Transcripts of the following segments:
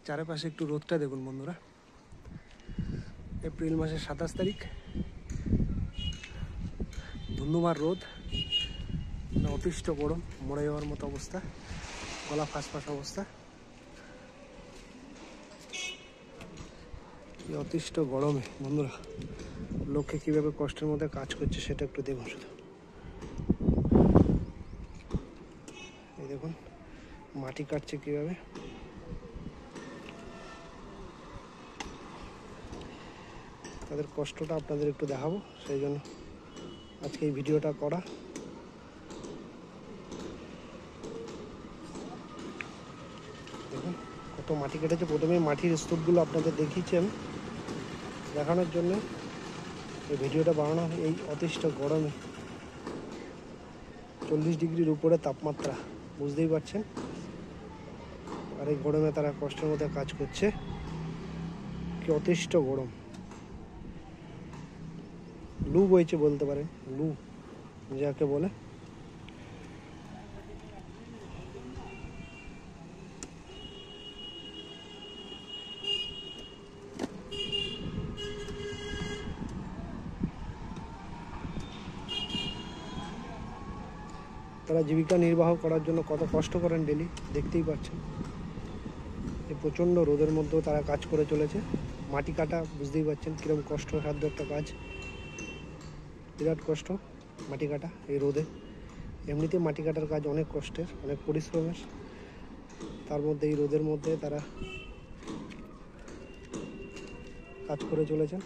চারপাশে একটু রোদটা দেখুন বন্ধুরা। এপ্রিল মাসের 27 তারিখ, ধুন্ধুমার রোদ, অতিষ্ঠ গরম, মরে যাওয়ার মতো অবস্থা, গলা ফাঁস অবস্থা। এই অতিষ্ঠ গরমে বন্ধুরা লোকে কীভাবে কষ্টের মধ্যে কাজ করছে সেটা একটু দেখুন শুধু। এই দেখুন মাটি কাটছে কীভাবে। তাদের কষ্টটা আপনাদের একটু দেখাবো, সেই জন্য আজকে এই ভিডিওটা করা। দেখুন কত মাটি কেটেছে। প্রথমে মাটির স্তূপগুলো আপনাদের দেখিয়েছেন দেখানোর জন্য এই ভিডিওটা বানানো। এই অতিষ্ঠ গরমে 40 ডিগ্রির উপরে তাপমাত্রা, বুঝতেই পারছেন। আর এই গরমে তারা কষ্টের মধ্যে কাজ করছে। কি অতিষ্ঠ গরম, লু বইছে বলতে পারেন, লু যাকে বলে। তারা জীবিকা নির্বাহ করার জন্য কত কষ্ট করেন ডেলি, দেখতেই পাচ্ছেন। এই প্রচণ্ড রোদের মধ্যেও তারা কাজ করে চলেছে। মাটি কাটা, বুঝতেই পারছেন কীরকম কষ্টসাধ্য একটা কাজ, বিরাট কষ্ট মাটি কাটা এই রোদে। এমনিতে মাটি কাটার কাজ অনেক কষ্টের, অনেক পরিশ্রমের, তার মধ্যে এই রোদের মধ্যে তারা কাজ করে চলেছেন।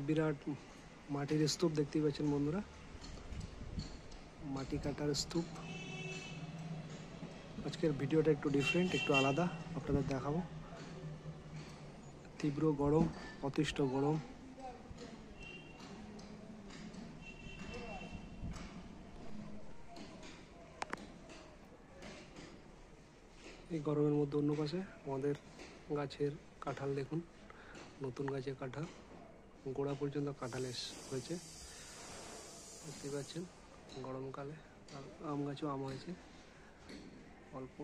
বিরাট মাটির স্তূপ দেখতেই পাচ্ছেন বন্ধুরা, মাটি কাটার স্তূপ। আজকের ভিডিওটা একটু ডিফারেন্ট, একটু আলাদা, আপনাদের দেখাবো। তীব্র গরম, অতিষ্ঠ গরম। এই গরমের মধ্যে অন্য পাশে আমাদের গাছের কাঁঠাল দেখুন, নতুন গাছের কাঁঠাল, গোড়া পর্যন্ত কাঁঠাল হয়েছে, দেখতে পাচ্ছেন। গরমকালে আর আম গাছেও আম হয়েছে অল্প।